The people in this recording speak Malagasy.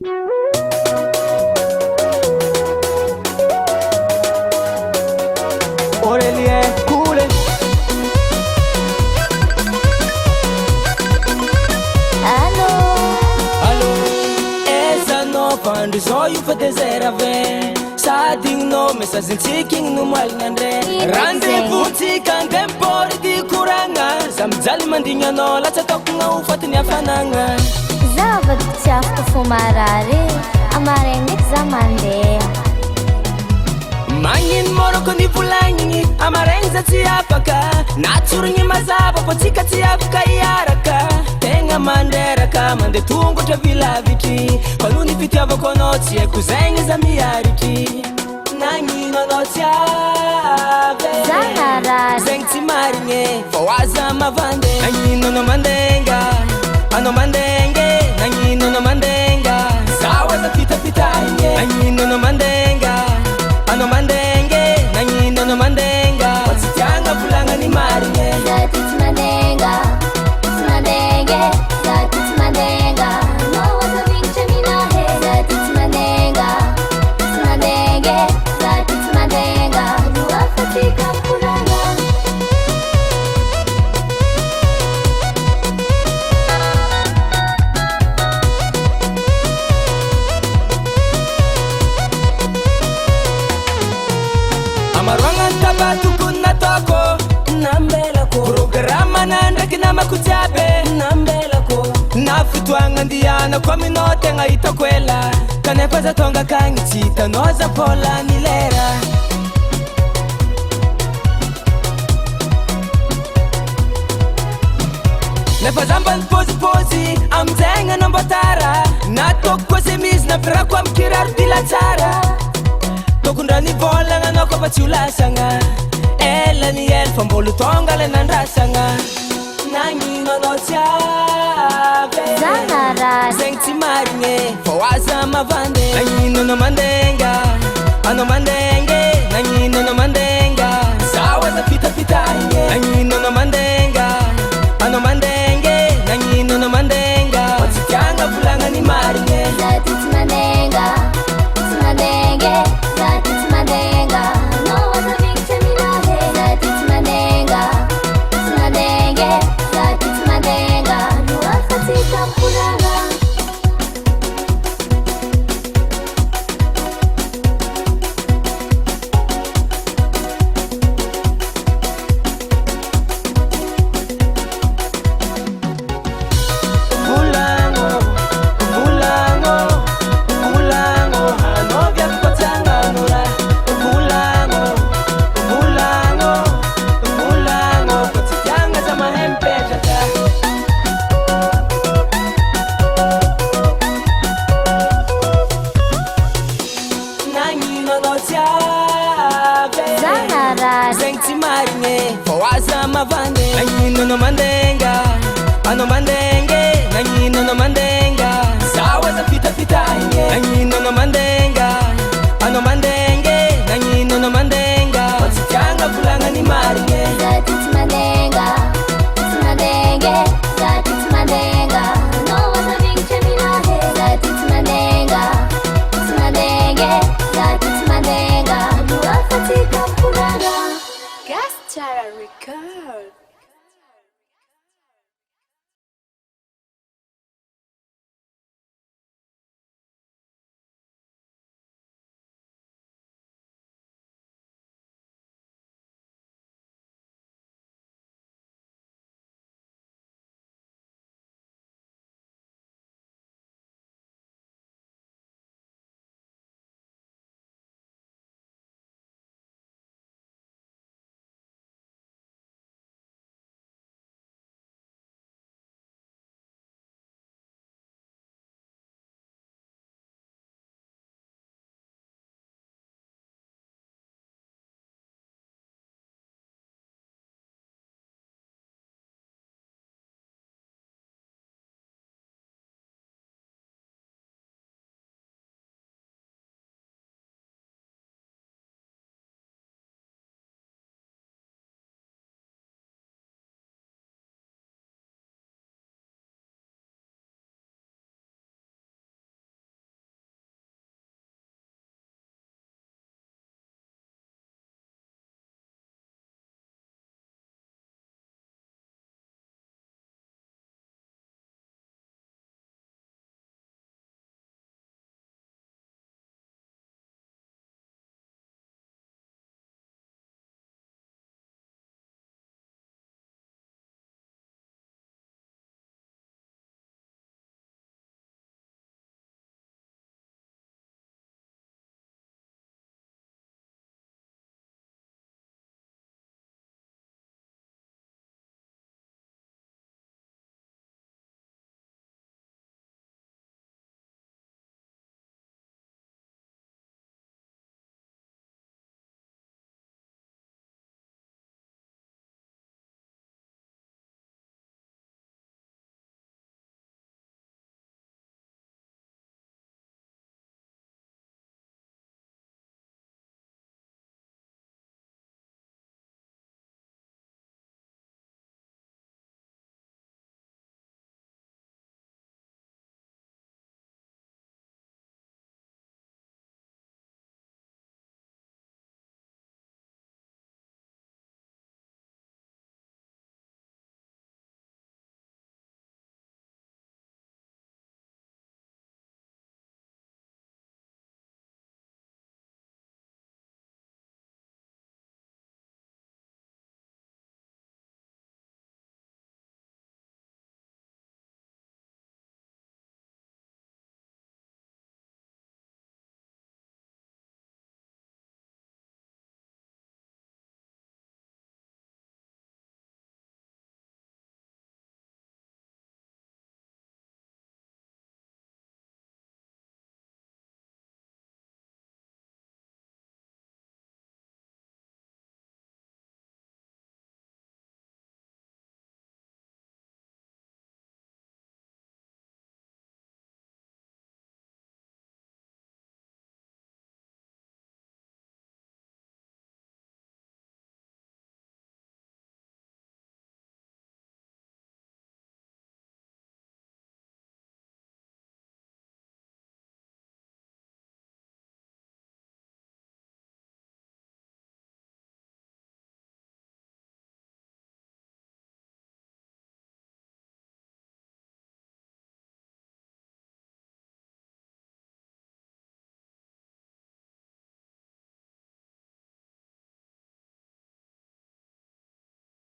AURELIEN COOL. Allo, Allo, eza no pandry zao io fa désert ve sady no message-ntsika igny no maligna andre rendez-vous-ntsika andeha mipôry ty koragna za mijaly mandigny anao latsa ataoko gnao fatiny hafanagna zavako tsy afaka fô marary amaraigny ndraiky za mandeha magnino moroko ny volagniny amaraigny za tsy afaka natsorigny mazava fô tsika tsy afaka hiaraka tegna mandreraka mandeha tongotra vilavitry fa noho ny fitiavako anao tsy haiko zegny za miaritry nagnino anao tsy avy za narary zegny tsy marigny fa oaza mavandy nagnino anao mandenga anao mandenge nagnino anao mandenga za oaza fitafitahigny nagnino anao mandenga anao mandenge nagnino anao mandenga fa tsy tiagna volagnany marigny za ty tsy mandenga tsy mandenge za ty tsy mandenga anao aza vignitra minahe za ty tsy mandenga tsy mandenge za ty tsy mandenga no afatsika mikoragna amaroagna ny taba tokony nataoko nambelako programana ndraiky namako jiaby nambelako na fitoagna andianako aminao tegna hitako ela kanefa za tonga akagny tsy hitanao za vola ny lera nefa za mba nipôzipôzy amizegny anambatara nataoko koa semisy nafirako amy kiraro dila tsara tokondra ny volagna anao koa fa tsy ho lasagna ela ny ela fa mbôlo tonga le nandrasagna nagnino anao tsy avy za narary zegny tsy marigny fa oaza mavandy nagnino anao mandenga anao mandenge nagnino anao mandenga za oaza fitafitahigny nagnino anao mandenga anao mandenge nagnino anao mandenga fa tsy tiagna volagnany marigny za ty tsy mandenga tsy mandenge za ty tsy mandenga anao aza vignitra minahe za ty tsy mandenga tsy mandenge za ty tsy mandenga no afatsika mikoragna Vulango, vulango, vulango, hanao viako patsanganora vulango, vulango, vulango, fa tsy tiagna za mahay mipetraka nagnino anao tsy avy za narary zegny tsy marigny fa oaza mavandy nagnino anao mandenga anao mandenge nagnino anao mandenga